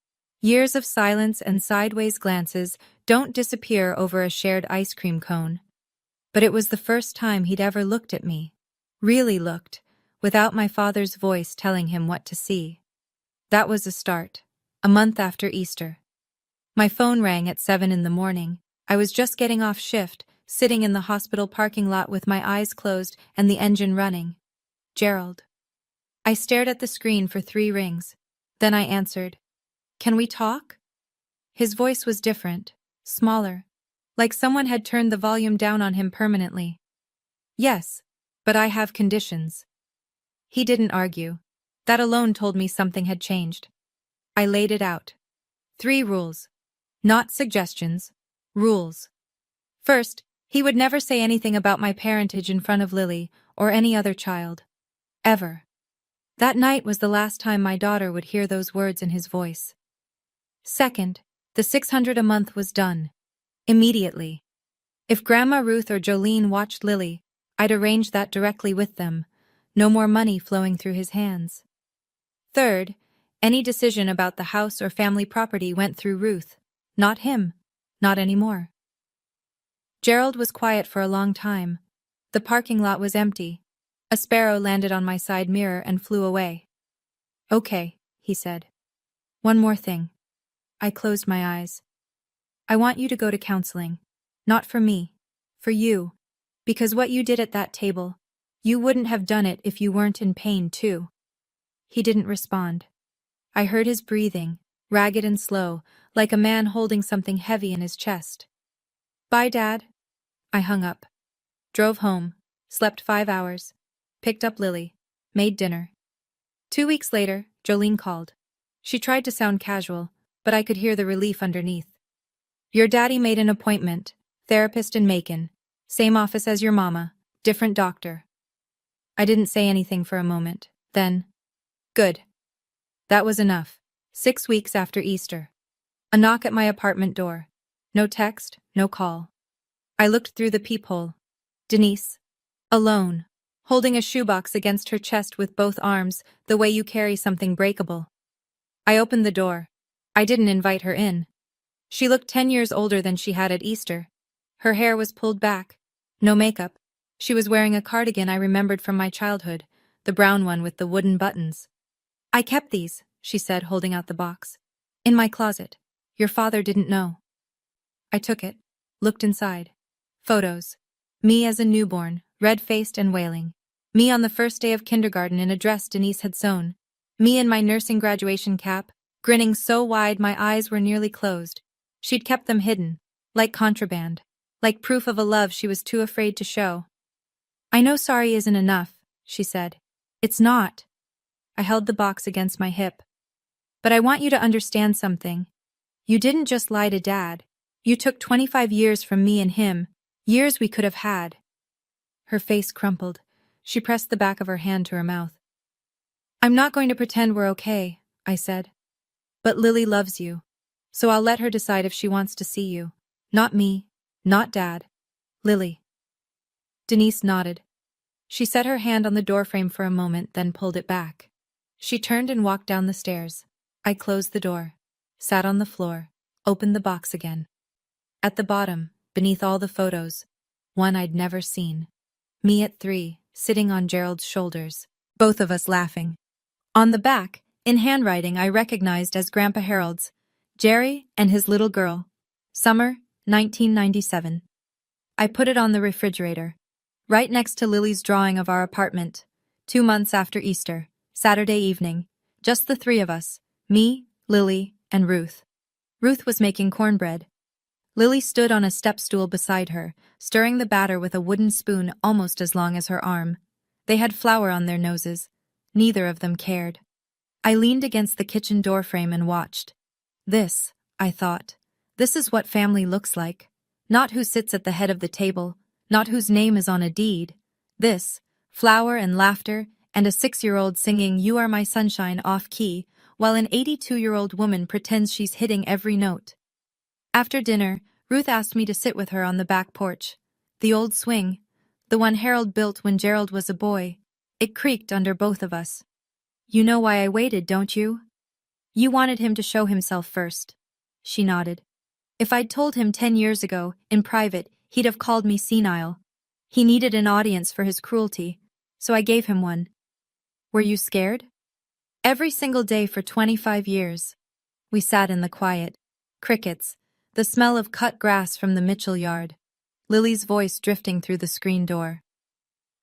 Years of silence and sideways glances don't disappear over a shared ice cream cone. But it was the first time he'd ever looked at me. Really looked, without my father's voice telling him what to see. That was a start, a month after Easter. My phone rang at 7 in the morning. I was just getting off shift, sitting in the hospital parking lot with my eyes closed and the engine running. Gerald. I stared at the screen for 3 rings. Then I answered. Can we talk? His voice was different, smaller, like someone had turned the volume down on him permanently. Yes, but I have conditions. He didn't argue. That alone told me something had changed. I laid it out. 3 rules. Not suggestions, rules. First, he would never say anything about my parentage in front of Lily or any other child. Ever. That night was the last time my daughter would hear those words in his voice. Second, the $600 a month was done. Immediately. If Grandma Ruth or Jolene watched Lily, I'd arrange that directly with them. No more money flowing through his hands. Third, any decision about the house or family property went through Ruth. Not him. Not anymore. Gerald was quiet for a long time. The parking lot was empty. A sparrow landed on my side mirror and flew away. Okay, he said. One more thing. I closed my eyes. I want you to go to counseling. Not for me. For you. Because what you did at that table, you wouldn't have done it if you weren't in pain too. He didn't respond. I heard his breathing, ragged and slow, like a man holding something heavy in his chest. Bye, Dad. I hung up. Drove home, slept 5 hours, picked up Lily, made dinner. 2 weeks later, Jolene called. She tried to sound casual, but I could hear the relief underneath. Your daddy made an appointment, therapist in Macon. Same office as your mama, different doctor. I didn't say anything for a moment. Then, good. That was enough. 6 weeks after Easter. A knock at my apartment door. No text, no call. I looked through the peephole. Denise. Alone. Holding a shoebox against her chest with both arms, the way you carry something breakable. I opened the door. I didn't invite her in. She looked 10 years older than she had at Easter. Her hair was pulled back. No makeup. She was wearing a cardigan I remembered from my childhood, the brown one with the wooden buttons. I kept these, she said, holding out the box. In my closet. Your father didn't know. I took it, looked inside. Photos. Me as a newborn, red-faced and wailing. Me on the first day of kindergarten in a dress Denise had sewn. Me in my nursing graduation cap, grinning so wide my eyes were nearly closed. She'd kept them hidden, like contraband, like proof of a love she was too afraid to show. I know sorry isn't enough, she said. It's not. I held the box against my hip. But I want you to understand something. You didn't just lie to Dad. You took 25 years from me and him, years we could have had. Her face crumpled. She pressed the back of her hand to her mouth. I'm not going to pretend we're okay, I said. But Lily loves you, so I'll let her decide if she wants to see you. Not me, not Dad. Lily. Denise nodded. She set her hand on the doorframe for a moment, then pulled it back. She turned and walked down the stairs. I closed the door, sat on the floor, opened the box again. At the bottom, beneath all the photos, one I'd never seen. Me at 3, sitting on Gerald's shoulders, both of us laughing. On the back, in handwriting I recognized as Grandpa Harold's, Jerry and his little girl. Summer, 1997. I put it on the refrigerator, right next to Lily's drawing of our apartment. 2 months after Easter, Saturday evening, just the 3 of us, me, Lily, and Ruth. Ruth was making cornbread. Lily stood on a step stool beside her, stirring the batter with a wooden spoon almost as long as her arm. They had flour on their noses. Neither of them cared. I leaned against the kitchen doorframe and watched. This, I thought, this is what family looks like. Not who sits at the head of the table, not whose name is on a deed. This, flour and laughter, and a 6-year-old singing You Are My Sunshine off-key, while an 82-year-old woman pretends she's hitting every note. After dinner, Ruth asked me to sit with her on the back porch. The old swing, the one Harold built when Gerald was a boy. It creaked under both of us. You know why I waited, don't you? You wanted him to show himself first. She nodded. If I'd told him 10 years ago, in private, he'd have called me senile. He needed an audience for his cruelty, so I gave him one. Were you scared? Every single day for 25 years. We sat in the quiet. Crickets, the smell of cut grass from the Mitchell yard. Lily's voice drifting through the screen door.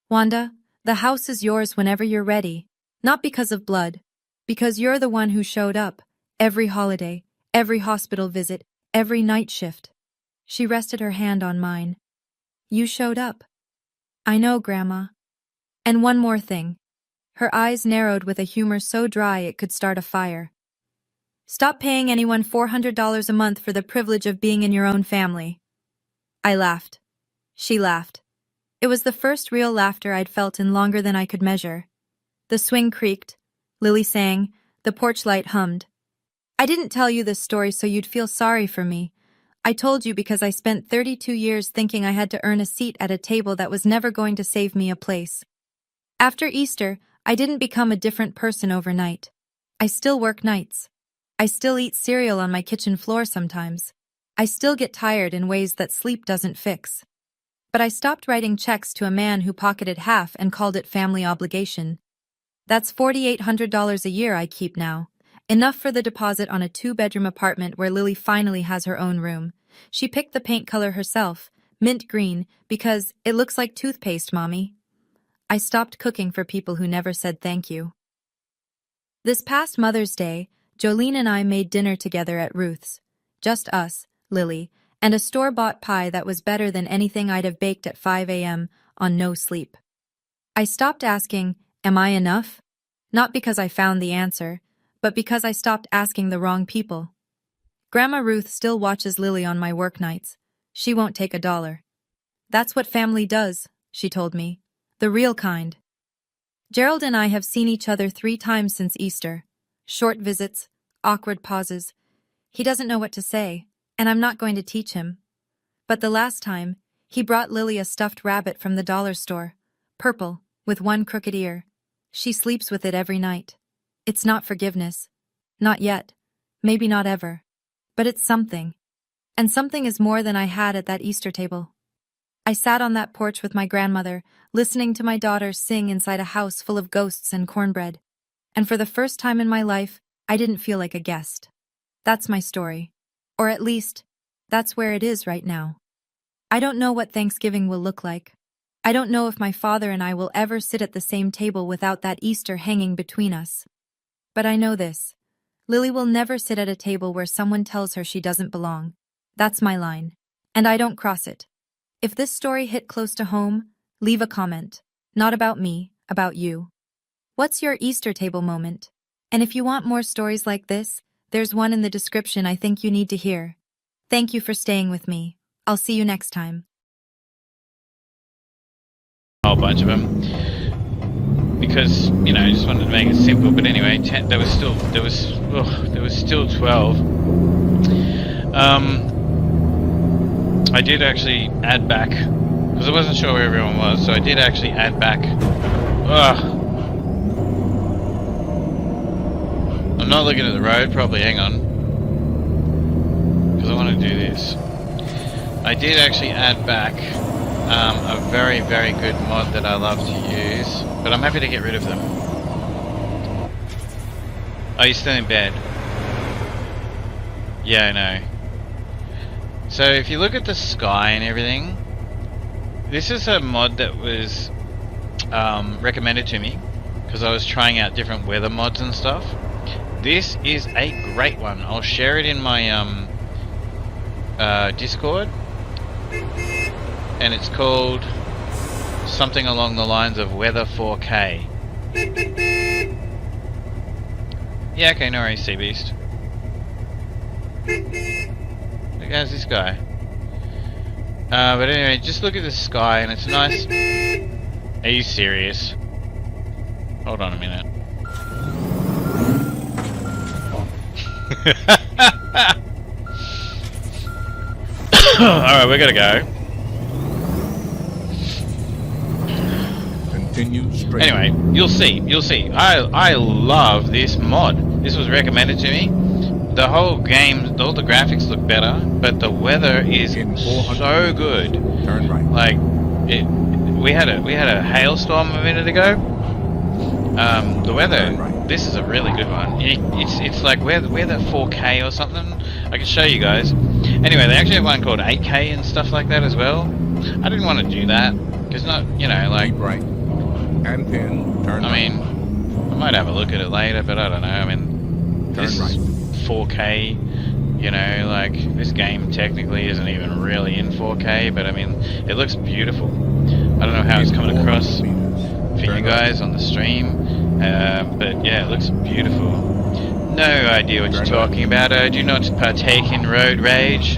Wanda, the house is yours whenever you're ready. Not because of blood. Because you're the one who showed up. Every holiday, every hospital visit, every night shift. She rested her hand on mine. You showed up. I know, Grandma. And one more thing. Her eyes narrowed with a humor so dry it could start a fire. Stop paying anyone $400 a month for the privilege of being in your own family. I laughed. She laughed. It was the first real laughter I'd felt in longer than I could measure. The swing creaked. Lily sang. The porch light hummed. I didn't tell you this story so you'd feel sorry for me. I told you because I spent 32 years thinking I had to earn a seat at a table that was never going to save me a place. After Easter, I didn't become a different person overnight. I still work nights. I still eat cereal on my kitchen floor sometimes. I still get tired in ways that sleep doesn't fix. But I stopped writing checks to a man who pocketed half and called it family obligation. That's $4,800 a year I keep now. Enough for the deposit on a 2-bedroom apartment where Lily finally has her own room. She picked the paint color herself, mint green, because it looks like toothpaste, Mommy. I stopped cooking for people who never said thank you. This past Mother's Day, Jolene and I made dinner together at Ruth's. Just us, Lily, and a store-bought pie that was better than anything I'd have baked at 5 a.m. on no sleep. I stopped asking, "Am I enough?" Not because I found the answer, but because I stopped asking the wrong people. Grandma Ruth still watches Lily on my work nights. She won't take $1. "That's what family does," she told me. "The real kind." Gerald and I have seen each other 3 times since Easter. Short visits, awkward pauses. He doesn't know what to say, and I'm not going to teach him. But the last time, he brought Lily a stuffed rabbit from the dollar store. Purple, with one crooked ear. She sleeps with it every night. It's not forgiveness. Not yet. Maybe not ever. But it's something. And something is more than I had at that Easter table. I sat on that porch with my grandmother, listening to my daughter sing inside a house full of ghosts and cornbread. And for the first time in my life, I didn't feel like a guest. That's my story. Or at least, that's where it is right now. I don't know what Thanksgiving will look like. I don't know if my father and I will ever sit at the same table without that Easter hanging between us. But I know this. Lily will never sit at a table where someone tells her she doesn't belong. That's my line. And I don't cross it. If this story hit close to home, leave a comment. Not about me, about you. What's your Easter table moment? And if you want more stories like this, there's one in the description I think you need to hear. Thank you for staying with me. I'll see you next time. A whole bunch of them. Because, you know, I just wanted to make it simple. But anyway, there was still 12. I did actually add back, because I wasn't sure where everyone was, so I did actually add back. I'm not looking at the road, probably, hang on. Because I want to do this. I did actually add back a very, very good mod that I love to use, but I'm happy to get rid of them. Oh, you're still in bed? Yeah, I know. So if you look at the sky and everything, this is a mod that was recommended to me because I was trying out different weather mods and stuff. This is a great one. I'll share it in my Discord, and it's called something along the lines of Weather 4K. Yeah, okay, no worries, Sea Beast. How's this guy? But anyway, just look at the sky and it's nice. Are you serious? Hold on a minute. Alright, we gotta go. Continue straight. Anyway, you'll see. I love this mod. This was recommended to me. The whole game, all the graphics look better, but the weather is so good. Turn right. Like, we had a hailstorm a minute ago. The weather, this is a really good one. It's like weather 4K or something. I can show you guys. Anyway, they actually have one called 8K and stuff like that as well. I didn't want to do that because not, you know, like. Keep right. And then turn. I mean, I might have a look at it later, but I don't know. I mean, turn this right. 4K, you know, like this game technically isn't even really in 4K, but I mean, it looks beautiful. I don't know how it's coming across for you guys on the stream, but yeah, it looks beautiful. No idea what you're talking about. I do not partake in road rage.